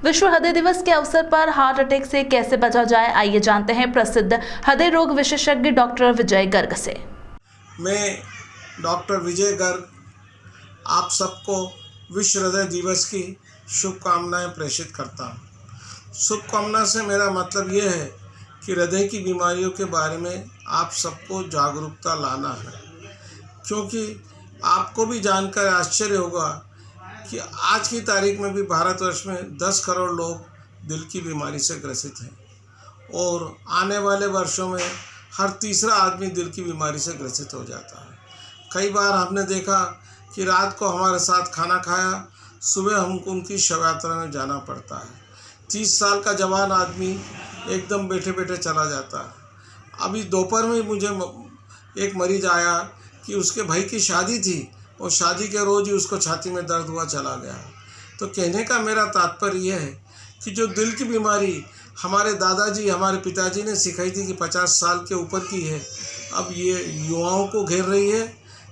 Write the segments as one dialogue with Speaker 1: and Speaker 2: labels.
Speaker 1: विश्व हृदय दिवस के अवसर पर हार्ट अटैक से कैसे बचा जाए, आइए जानते हैं प्रसिद्ध हृदय रोग विशेषज्ञ डॉक्टर विजय गर्ग से।
Speaker 2: मैं डॉक्टर विजय गर्ग आप सबको विश्व हृदय दिवस की शुभकामनाएं प्रेषित करता हूं। शुभकामना से मेरा मतलब ये है कि हृदय की बीमारियों के बारे में आप सबको जागरूकता लाना है, क्योंकि आपको भी जानकर आश्चर्य होगा कि आज की तारीख में भी भारतवर्ष में 10 करोड़ लोग दिल की बीमारी से ग्रसित हैं और आने वाले वर्षों में हर तीसरा आदमी दिल की बीमारी से ग्रसित हो जाता है। कई बार हमने देखा कि रात को हमारे साथ खाना खाया, सुबह हमको उनकी शव यात्रा में जाना पड़ता है। 30 साल का जवान आदमी एकदम बैठे बैठे चला जाता है। अभी दोपहर में मुझे एक मरीज आया कि उसके भाई की शादी थी और शादी के रोज़ ही उसको छाती में दर्द हुआ, चला गया। तो कहने का मेरा तात्पर्य यह है कि जो दिल की बीमारी हमारे दादाजी, हमारे पिताजी ने सिखाई थी कि 50 साल के ऊपर की है, अब ये युवाओं को घेर रही है।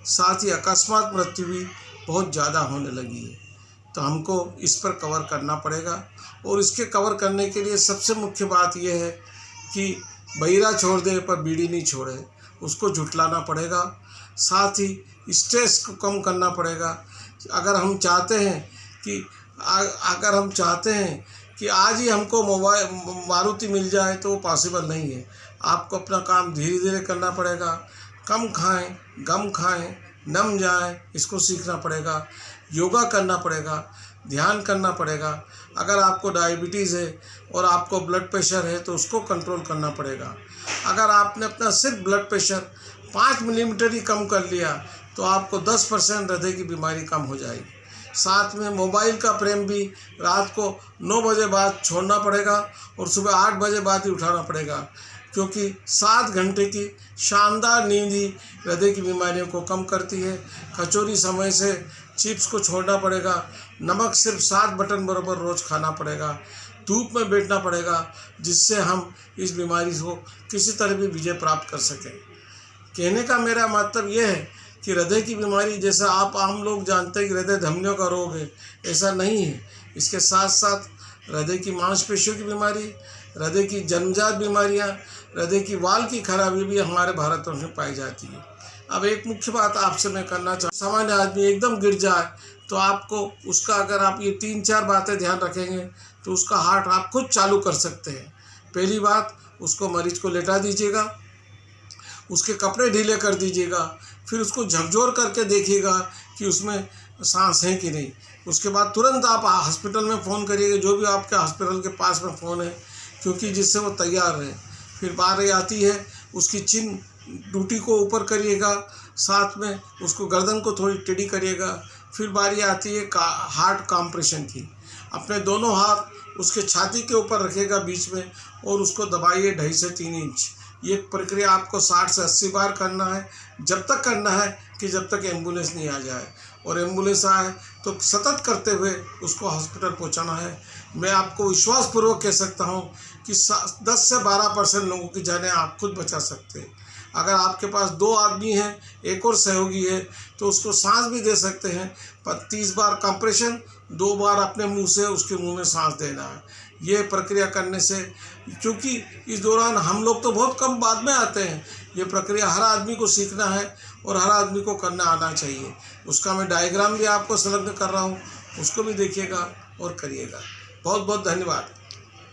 Speaker 2: साथ ही अकस्मात मृत्यु भी बहुत ज़्यादा होने लगी है। तो हमको इस पर कवर करना पड़ेगा और इसके कवर करने के लिए सबसे मुख्य बात यह है कि बहिरा छोड़ दे पर बीड़ी नहीं छोड़े, उसको झुठलाना पड़ेगा। साथ ही स्ट्रेस को कम करना पड़ेगा। अगर हम चाहते हैं कि आज ही हमको मारुति मिल जाए तो वो पॉसिबल नहीं है। आपको अपना काम धीरे धीरे करना पड़ेगा। कम खाएं, गम खाएं, नम जाएं, इसको सीखना पड़ेगा। योगा करना पड़ेगा, ध्यान करना पड़ेगा। अगर आपको डायबिटीज़ है और आपको ब्लड प्रेशर है तो उसको कंट्रोल करना पड़ेगा। अगर आपने अपना सिर्फ ब्लड प्रेशर 5 मिलीमीटर ही कम कर लिया तो आपको 10% हृदय की बीमारी कम हो जाएगी। साथ में मोबाइल का प्रेम भी रात को 9 बजे बाद छोड़ना पड़ेगा और सुबह 8 बजे बाद ही उठाना पड़ेगा, क्योंकि 7 घंटे की शानदार नींद ही हृदय की बीमारियों को कम करती है। कचौरी समय से, चिप्स को छोड़ना पड़ेगा। नमक सिर्फ 7 बटन बराबर रोज़ खाना पड़ेगा। धूप में बैठना पड़ेगा, जिससे हम इस बीमारी को किसी तरह भी विजय प्राप्त कर सकें। कहने का मेरा मतलब यह है कि हृदय की बीमारी जैसा आप आम लोग जानते हैं कि हृदय धमनियों का रोग है, ऐसा नहीं है। इसके साथ साथ हृदय की मांसपेशियों की बीमारी, हृदय की जन्मजात बीमारियां, हृदय की वाल्व की खराबी भी हमारे भारतवर्ष में पाई जाती है। अब एक मुख्य बात आपसे मैं करना चाहूँ, सामान्य आदमी एकदम गिर जाए तो आपको उसका, अगर आप ये 3-4 बातें ध्यान रखेंगे तो उसका हार्ट आप खुद चालू कर सकते हैं। पहली बात, उसको मरीज को लेटा दीजिएगा, उसके कपड़े ढीले कर दीजिएगा, फिर उसको झकझोर करके देखिएगा कि उसमें सांस है कि नहीं। उसके बाद तुरंत आप हॉस्पिटल में फ़ोन करिएगा, जो भी आपके हॉस्पिटल के पास में फ़ोन है, क्योंकि जिससे वो तैयार रहे। फिर बारी आती है उसकी चिन ड्यूटी को ऊपर करिएगा, साथ में उसको गर्दन को थोड़ी टेढ़ी करिएगा। फिर बारी आती है हार्ट कॉम्प्रेशन की। अपने दोनों हाथ उसके छाती के ऊपर रखिएगा बीच में और उसको दबाइए 2.5 से 3 इंच। ये प्रक्रिया आपको 60 से 80 बार करना है। जब तक करना है कि जब तक एम्बुलेंस नहीं आ जाए, और एम्बुलेंस आए तो सतत करते हुए उसको हॉस्पिटल पहुंचाना है। मैं आपको विश्वासपूर्वक कह सकता हूं कि 10 से 12% लोगों की जानें आप खुद बचा सकते हैं। अगर आपके पास 2 आदमी हैं, एक और सहयोगी है, तो उसको सांस भी दे सकते हैं, पर 30 बार कंप्रेशन, 2 बार अपने मुंह से उसके मुंह में सांस देना है। ये प्रक्रिया करने से, क्योंकि इस दौरान हम लोग तो बहुत कम बाद में आते हैं, ये प्रक्रिया हर आदमी को सीखना है और हर आदमी को करना आना चाहिए। उसका मैं डायग्राम भी आपको संलग्न कर रहा हूँ, उसको भी देखिएगा और करिएगा। बहुत बहुत धन्यवाद।